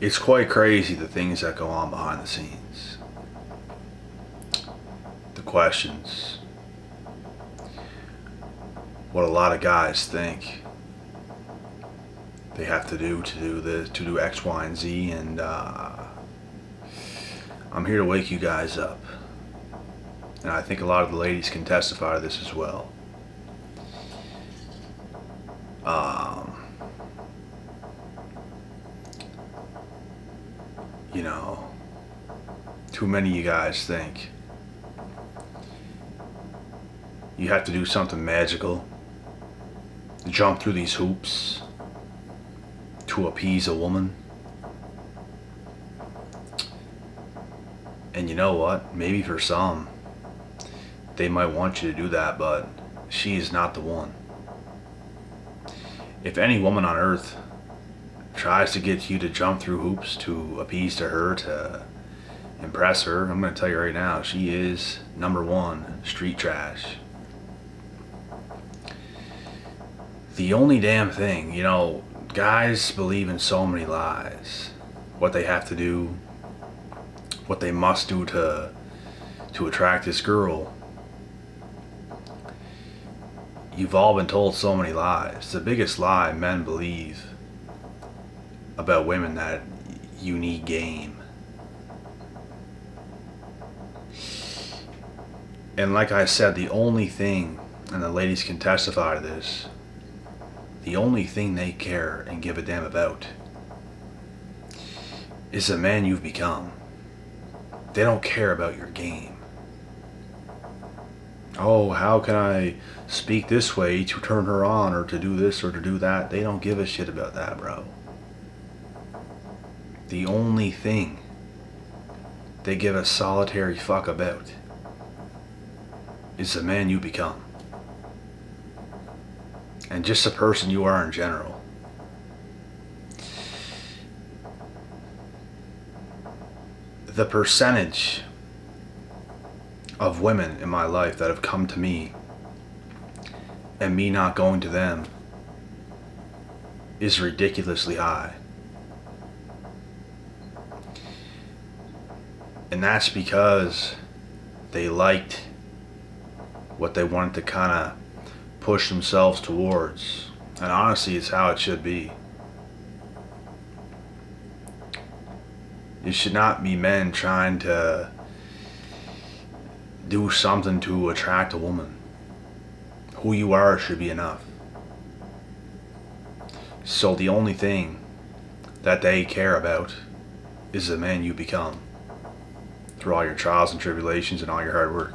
It's quite crazy the things that go on behind the scenes. The questions. What a lot of guys think they have to do this, to do X, Y, and Z, and I'm here to wake you guys up. And I think a lot of the ladies can testify to this as well. You know, too many of you guys think you have to do something magical, jump through these hoops to appease a woman. And you know what? Maybe for some, they might want you to do that, but she is not the one. If any woman on earth tries to get you to jump through hoops to appease to her, to impress her, I'm going to tell you right now, she is number one, street trash. The only damn thing, you know, guys believe in so many lies. What they have to do, what they must do to attract this girl. You've all been told so many lies. The biggest lie men believe about women, that you need game. And like I said, the only thing, and the ladies can testify to this, the only thing they care and give a damn about is the man you've become. They don't care about your game. Oh, how can I speak this way to turn her on, or to do this or to do that? They don't give a shit about that, bro. The only thing they give a solitary fuck about is the man you become. And just the person you are in general. The percentage of women in my life that have come to me and me not going to them is ridiculously high. And that's because they liked what they wanted to kind of push themselves towards. And honestly, it's how it should be. It should not be men trying to do something to attract a woman. Who you are should be enough. So the only thing that they care about is the man you become through all your trials and tribulations and all your hard work.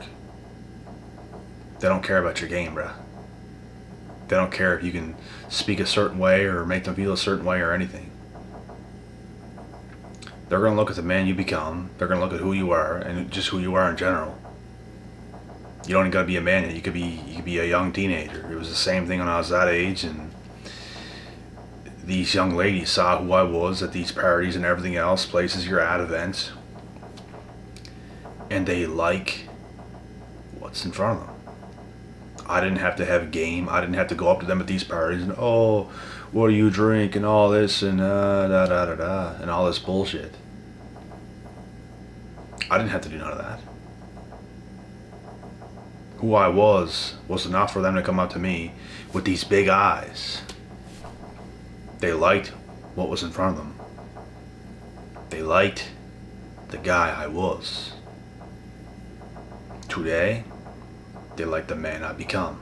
They don't care about your game, bruh. They don't care if you can speak a certain way or make them feel a certain way or anything. They're going to look at the man you become. They're going to look at who you are and just who you are in general. You don't even got to be a man yet. You could be a young teenager. It was the same thing when I was that age, and these young ladies saw who I was at these parties and everything else, places you're at, events, and they like what's in front of them. I didn't have to have game. I didn't have to go up to them at these parties and, oh, what do you drink and all this and and all this bullshit. I didn't have to do none of that. Who I was enough for them to come up to me with these big eyes. They liked what was in front of them. They liked the guy I was. Today, they like the man I become.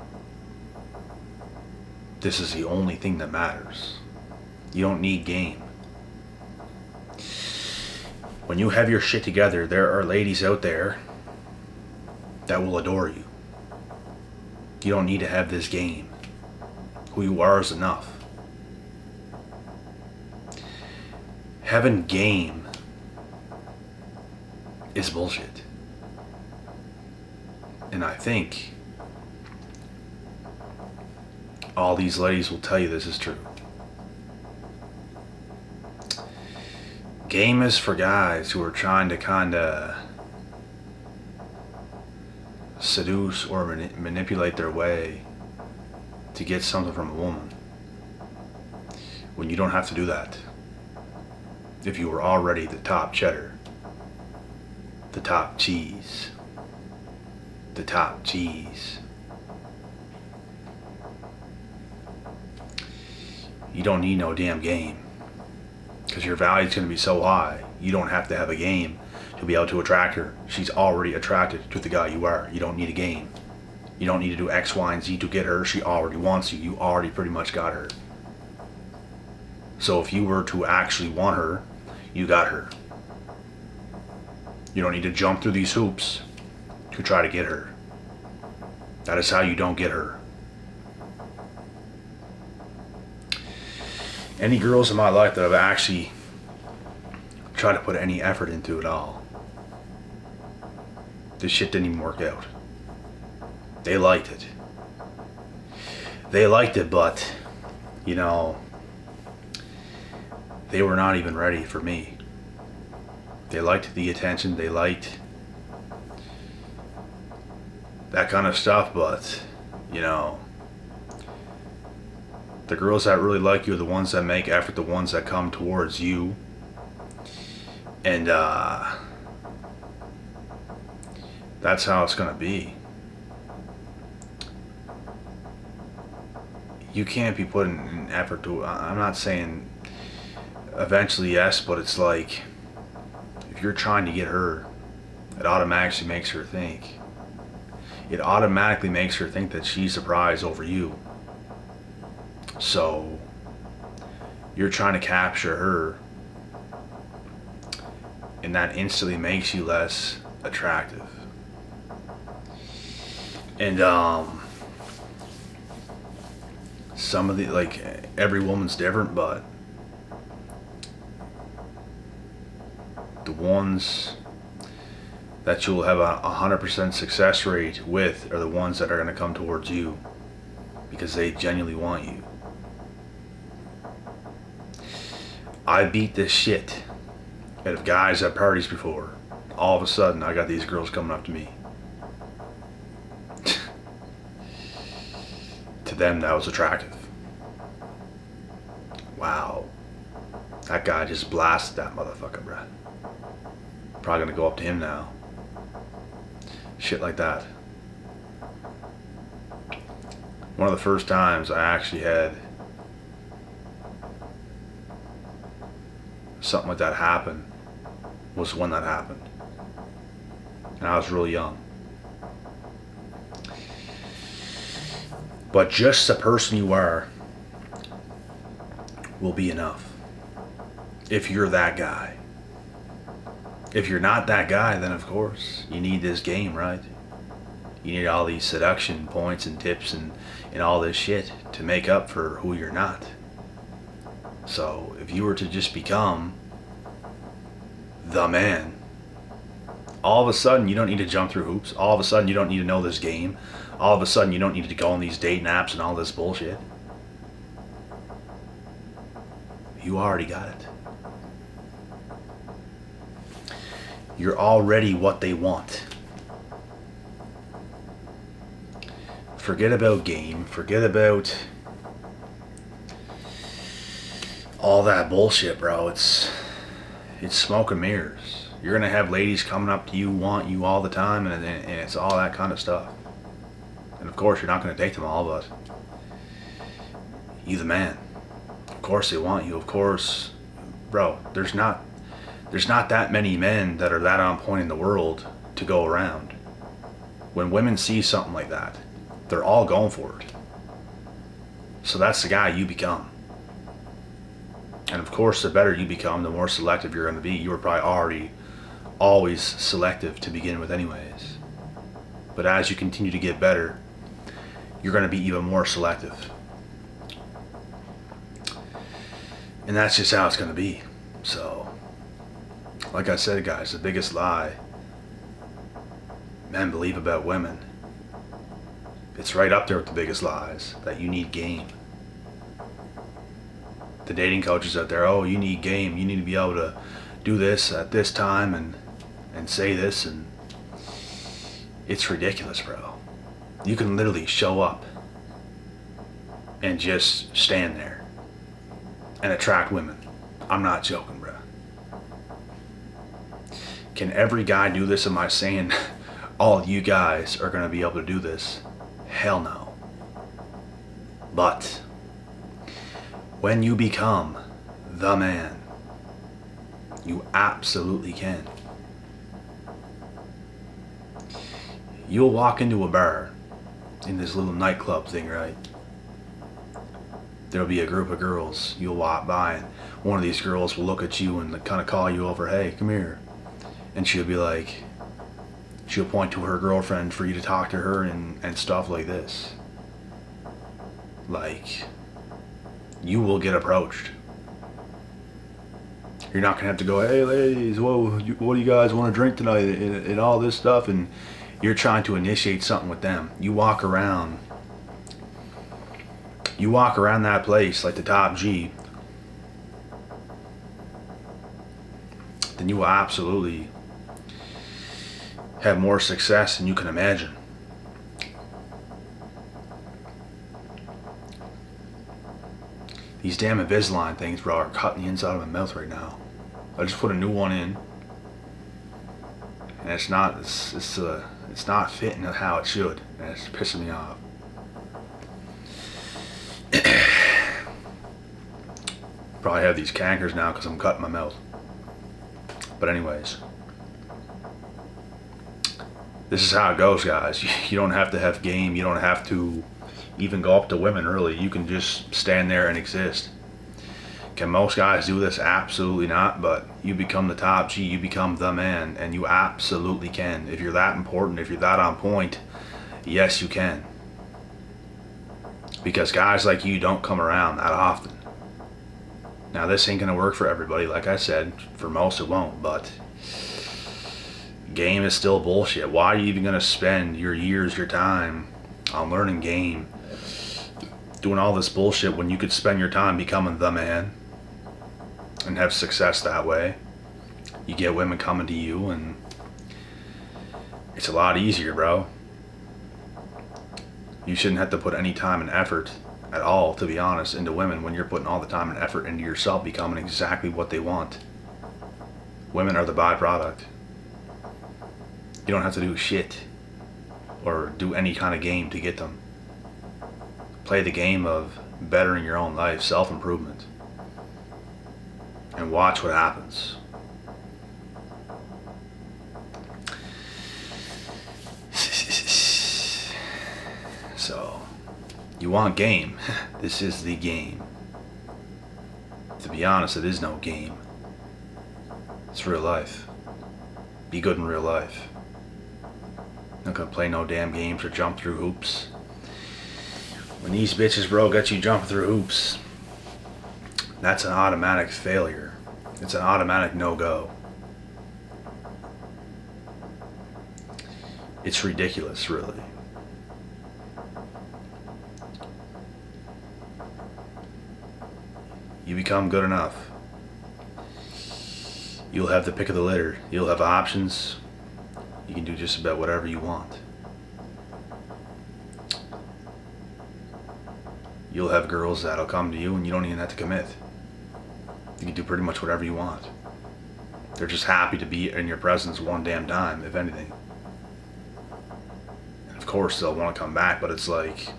This is the only thing that matters. You don't need game. When you have your shit together, there are ladies out there that will adore you. You don't need to have this game. Who you are is enough. Having game is bullshit. And I think all these ladies will tell you this is true. Game is for guys who are trying to kind of seduce or manipulate their way to get something from a woman, when you don't have to do that. if you were already the top cheddar, the top cheese, the top cheese. You don't need no damn game, because your value's going to be so high. You don't have to have a game to be able to attract her. She's already attracted to the guy you are. You don't need a game. You don't need to do X, Y, and Z to get her. She already wants you. You already pretty much got her. So if you were to actually want her, you got her. You don't need to jump through these hoops to try to get her. That is how you don't get her. Any girls in my life that have actually tried to put any effort into it all, this shit didn't even work out. They liked it. They liked it, but, you know, they were not even ready for me. They liked the attention, they liked that kind of stuff, but, you know, the girls that really like you are the ones that make effort, the ones that come towards you. And that's how it's gonna be. You can't be putting an effort to, I'm not saying eventually yes, but it's like, if you're trying to get her, it automatically makes her think. It automatically makes her think that she's the prize over you. So, you're trying to capture her, and that instantly makes you less attractive. And some of the, like, every woman's different, but the ones that you'll have a 100% success rate with are the ones that are going to come towards you because they genuinely want you. I beat this shit out of guys at parties before. All of a sudden, I got these girls coming up to me. To them, that was attractive. Wow. That guy just blasted that motherfucker, bruh. Probably gonna go up to him now. Shit like that. One of the first times I actually had something like that happen was when that happened. And I was really young. But just the person you are will be enough. If you're that guy. If you're not that guy, then of course you need this game, right? You need all these seduction points and tips and all this shit to make up for who you're not. So if you were to just become the man, all of a sudden you don't need to jump through hoops. All of a sudden you don't need to know this game. All of a sudden you don't need to go on these dating apps and all this bullshit. You already got it. You're already what they want. Forget about game. Forget about all that bullshit, bro. It's smoke and mirrors. You're gonna have ladies coming up to you, want you all the time, and it's all that kind of stuff. And of course, you're not gonna date them all, but you the man. Of course they want you. Of course, bro. There's not that many men that are that on point in the world to go around. When women see something like that, they're all going for it. So that's the guy you become. And of course, the better you become, the more selective you're going to be. You were probably always selective to begin with anyways. But as you continue to get better, you're going to be even more selective. And that's just how it's going to be. So, like I said, guys, the biggest lie men believe about women, it's right up there with the biggest lies, that you need game. The dating coaches out there, oh, you need game, you need to be able to do this at this time and say this, and it's ridiculous, bro. You can literally show up and just stand there and attract women. I'm not joking, bro. Can every guy do this? Am I saying all of you guys are going to be able to do this? Hell no. But when you become the man, you absolutely can. You'll walk into a bar, in this little nightclub thing, right? There'll be a group of girls. You'll walk by and one of these girls will look at you and kind of call you over, hey, come here. And she'll be like, she'll point to her girlfriend for you to talk to her and stuff like this. Like, you will get approached. You're not going to have to go, hey ladies, whoa, what do you guys want to drink tonight, and all this stuff, and you're trying to initiate something with them. You walk around that place like the top G, then you will absolutely have more success than you can imagine. These damn Invisalign things, bro, are cutting the inside of my mouth right now. I just put a new one in, and it's not fitting how it should, and it's pissing me off. Probably have these cankers now because I'm cutting my mouth. But anyways, this is how it goes, guys. You don't have to have game. You don't have to even go up to women, really. You can just stand there and exist. Can most guys do this? Absolutely not. But you become the top G, you become the man, and you absolutely can. If you're that important, if you're that on point, yes, you can. Because guys like you don't come around that often. Now, this ain't gonna work for everybody. Like I said, for most it won't, but game is still bullshit. Why are you even gonna spend your years, your time on learning game, doing all this bullshit, when you could spend your time becoming the man and have success that way? You get women coming to you, and it's a lot easier, bro. You shouldn't have to put any time and effort at all, to be honest, into women when you're putting all the time and effort into yourself becoming exactly what they want. Women are the byproduct. You don't have to do shit or do any kind of game to get them. Play the game of bettering your own life, self-improvement, and watch what happens. So, you want game? This is the game. To be honest, it is no game. It's real life. Be good in real life. Not gonna play no damn games or jump through hoops. When these bitches, bro, get you jumping through hoops, that's an automatic failure. It's an automatic no-go. It's ridiculous, really. You become good enough, you'll have the pick of the litter. You'll have options. You can do just about whatever you want. You'll have girls that'll come to you and you don't even have to commit. You can do pretty much whatever you want. They're just happy to be in your presence one damn time, if anything. And of course they'll want to come back, but it's like,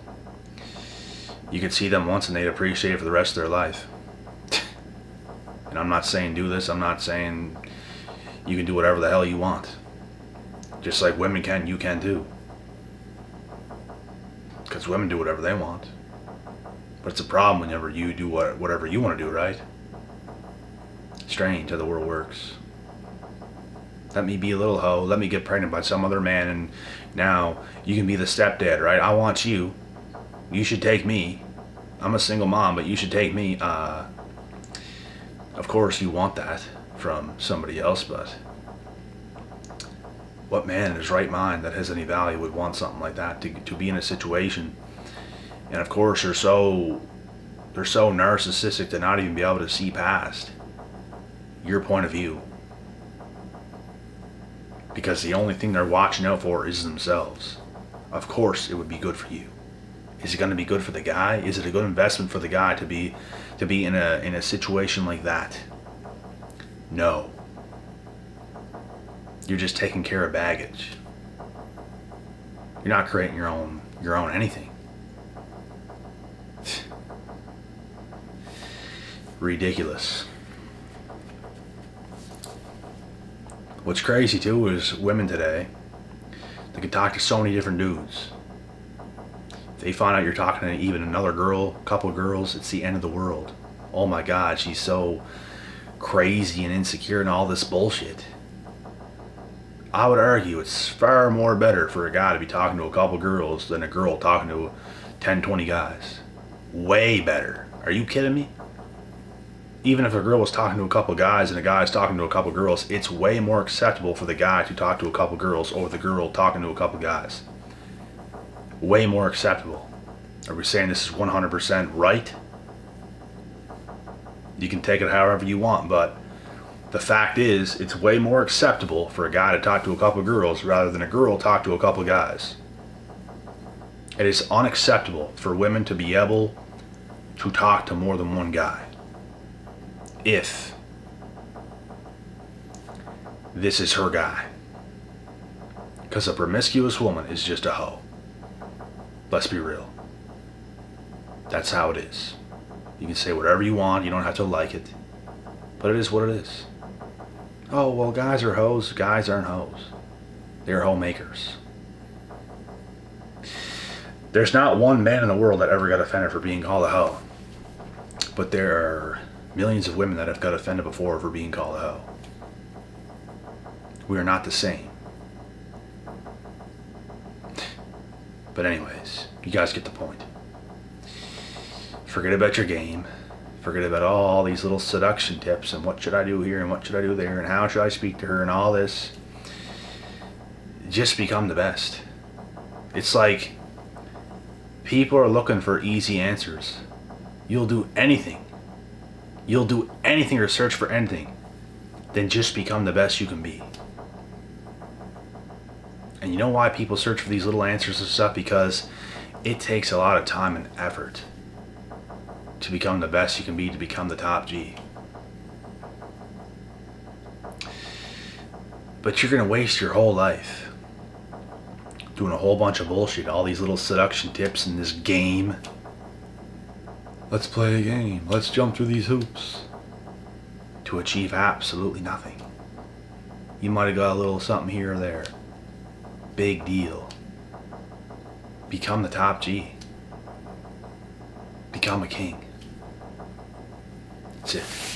you could see them once and they'd appreciate it for the rest of their life. And I'm not saying do this. I'm not saying you can do whatever the hell you want. Just like women can, you can too. Because women do whatever they want. But it's a problem whenever you do whatever you want to do, right? Strange how the world works. Let me be a little hoe. Let me get pregnant by some other man, and now you can be the stepdad, right? I want you. You should take me. I'm a single mom, but you should take me. Of course you want that from somebody else, but what man in his right mind that has any value would want something like that, to be in a situation? And of course they're so narcissistic to not even be able to see past your point of view, because the only thing they're watching out for is themselves. Of course it would be good for you. Is it going to be good for the guy? Is it a good investment for the guy to be in a situation like that? No. You're just taking care of baggage. You're not creating your own anything. Ridiculous. What's crazy too is women today, they can talk to so many different dudes. If they find out you're talking to even another girl, couple of girls, it's the end of the world. Oh my God, she's so crazy and insecure and all this bullshit. I would argue it's far more better for a guy to be talking to a couple girls than a girl talking to 10, 20 guys. Way better. Are you kidding me? Even if a girl was talking to a couple guys and a guy's talking to a couple girls, it's way more acceptable for the guy to talk to a couple girls over the girl talking to a couple guys. Way more acceptable. Are we saying this is 100% right? You can take it however you want, but the fact is, it's way more acceptable for a guy to talk to a couple girls rather than a girl talk to a couple guys. It is unacceptable for women to be able to talk to more than one guy. If this is her guy. Because a promiscuous woman is just a hoe. Let's be real. That's how it is. You can say whatever you want, you don't have to like it. But it is what it is. Oh, well, guys are hoes. Guys aren't hoes. They're hoe makers. There's not one man in the world that ever got offended for being called a hoe. But there are millions of women that have got offended before for being called a hoe. We are not the same. But anyways, you guys get the point. Forget about your game. Forget about all these little seduction tips and what should I do here and what should I do there and how should I speak to her and all this. Just become the best. It's like people are looking for easy answers. You'll do anything. You'll do anything or search for anything. Then just become the best you can be. And you know why people search for these little answers and stuff? Because it takes a lot of time and effort to become the best you can be, to become the top G. But you're going to waste your whole life doing a whole bunch of bullshit, all these little seduction tips in this game. Let's play a game. Let's jump through these hoops. To achieve absolutely nothing. You might have got a little something here or there. Big deal. Become the top G. Become a king. That's it.